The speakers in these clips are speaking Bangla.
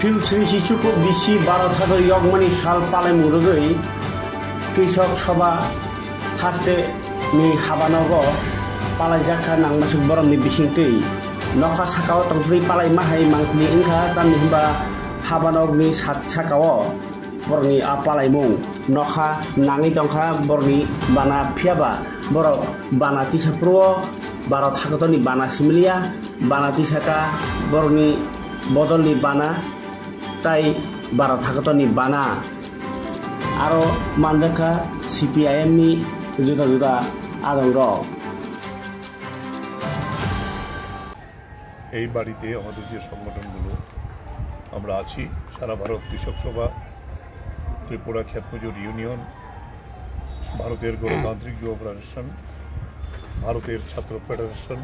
Kyusrishi cukup bisi Bharat hajar yogmani sal palai murugui kৃষক সভা হাসতে নি হাবানগো palai jaka nang masuk borom ni bisingtui nokha sakao tongfri palai mahai mangkli ingkha tani himba habanog ni sakao borni a palai mung nokha nangi tongkha borni bana phiaba borok bana tisapro Bharat hakotoni bana similia bana tisaka borni bodolni bana tai Bharat hakotoni bana aro manjaka CPIM ni juda adong rok এই বাড়িতে আমাদের যে সংগঠনগুলো আমরা আছি সারা ভারত কৃষক সভা ত্রিপুরা ক্ষেতমজুর ইউনিয়ন ভারতের গণতান্ত্রিক যুব ফেডারেশন ভারতের ছাত্র ফেডারেশন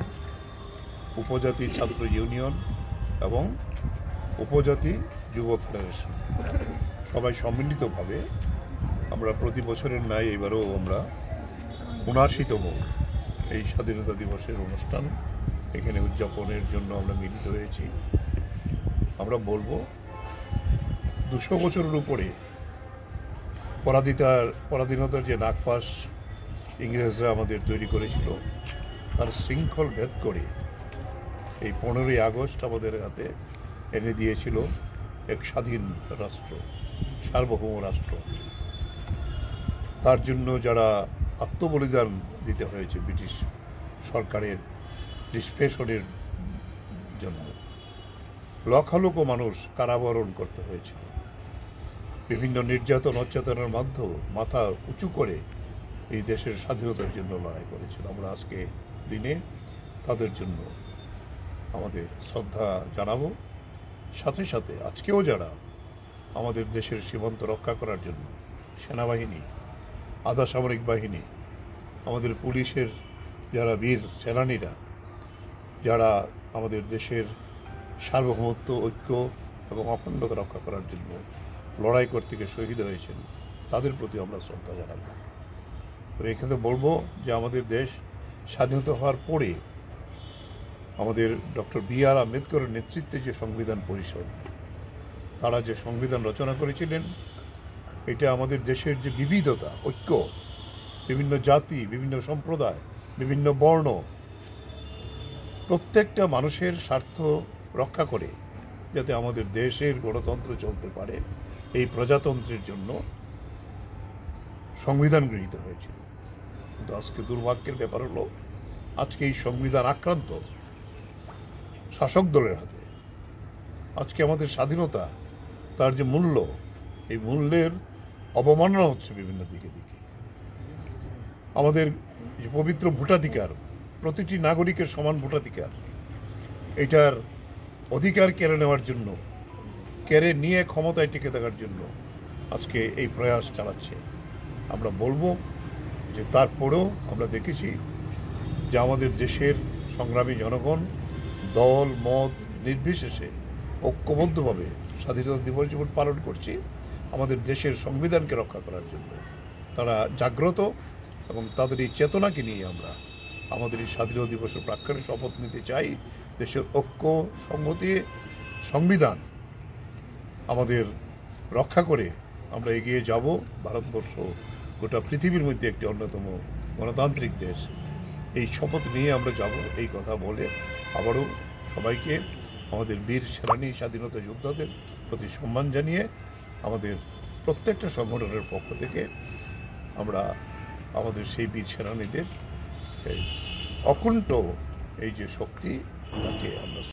উপজাতি ছাত্র ইউনিয়ন এবং উপজাতি যুব ফেডারেশন সবাই সম্মিলিতভাবে আমরা প্রতি বছরের ন্যায় এবারও আমরা ৭৯তম এই স্বাধীনতা দিবসের অনুষ্ঠান এখানে উদযাপনের জন্য আমরা মিলিত হয়েছি আমরা বলবো ২০০ বছরের উপরে পরাধীনতার যে নাগপাশ ইংরেজরা আমাদের তৈরি করেছিল তার শৃঙ্খল ভেদ করে এই ১৫ই আগস্ট আমাদের হাতে এনে দিয়েছিল এক স্বাধীন রাষ্ট্র সার্বভৌম রাষ্ট্র তার জন্য যারা আত্মবলিদান দিতে হয়েছে ব্রিটিশ সরকারের নিষ্পেষণের জন্য লক্ষ লক্ষ মানুষ কারাবরণ করতে হয়েছিল বিভিন্ন নির্যাতন অত্যাচারের মাধ্যমে মাথা উঁচু করে এই দেশের স্বাধীনতার জন্য লড়াই করেছিল আমরা আজকে দিনে তাদের জন্য আমাদের শ্রদ্ধা জানাবো সাথে সাথে আজকেও যারা আমাদের দেশের সীমান্ত রক্ষা করার জন্য সেনাবাহিনী আধা সামরিক বাহিনী আমাদের পুলিশের যারা বীর সেনানীরা যারা আমাদের দেশের সার্বভৌমত্ব ঐক্য এবং অখণ্ডতা রক্ষা করার জন্য লড়াই করতে গিয়ে শহীদ হয়েছেন তাদের প্রতি আমরা শ্রদ্ধা জানাব তবে এক্ষেত্রে বলবো যে আমাদের দেশ স্বাধীনতা হওয়ার পরে আমাদের ডক্টর বি.আর. আম্বেদকরের নেতৃত্বে যে সংবিধান পরিষদ তারা যে সংবিধান রচনা করেছিলেন এটা আমাদের দেশের যে বিবিধতা ঐক্য বিভিন্ন জাতি বিভিন্ন সম্প্রদায় বিভিন্ন বর্ণ প্রত্যেকটা মানুষের স্বার্থ রক্ষা করে যাতে আমাদের দেশের গণতন্ত্র চলতে পারে এই প্রজাতন্ত্রের জন্য সংবিধান গৃহীত হয়েছিল কিন্তু আজকে দুর্ভাগ্যের ব্যাপার হলো আজকে এই সংবিধান আক্রান্ত শাসক দলের হাতে আজকে আমাদের স্বাধীনতা তার যে মূল্য এই মূল্যের অবমাননা হচ্ছে বিভিন্ন দিকে আমাদের যে পবিত্র ভোটাধিকার প্রতিটি নাগরিকের সমান ভোটাধিকার এটার অধিকার কেড়ে নেওয়ার জন্য কেড়ে নিয়ে ক্ষমতায় টিকে থাকার জন্য আজকে এই প্রয়াস চালাচ্ছে আমরা বলবো যে তারপরেও আমরা দেখেছি যে আমাদের দেশের সংগ্রামী জনগণ দল মত নির্বিশেষে ঐক্যবদ্ধভাবে স্বাধীনতা দিবস যেমন পালন করছি আমাদের দেশের সংবিধানকে রক্ষা করার জন্য তারা জাগ্রত এবং তাদের এই চেতনাকে নিয়ে আমরা আমাদের এই স্বাধীনতা দিবসের প্রাক্কালে শপথ নিতে চাই দেশের ঐক্য সংহতি সংবিধান আমাদের রক্ষা করে আমরা এগিয়ে যাব ভারতবর্ষ গোটা পৃথিবীর মধ্যে একটি অন্যতম গণতান্ত্রিক দেশ এই শপথ নিয়ে আমরা যাব এই কথা বলে আবারও সবাইকে আমাদের বীর সেনানী স্বাধীনতা যোদ্ধাদের প্রতি সম্মান জানিয়ে আমাদের প্রত্যেকটা সংগঠনের পক্ষ থেকে আমরা আমাদের সেই বীর সেনানীদের অকুণ্ঠ এই যে শক্তি তাকে আমরা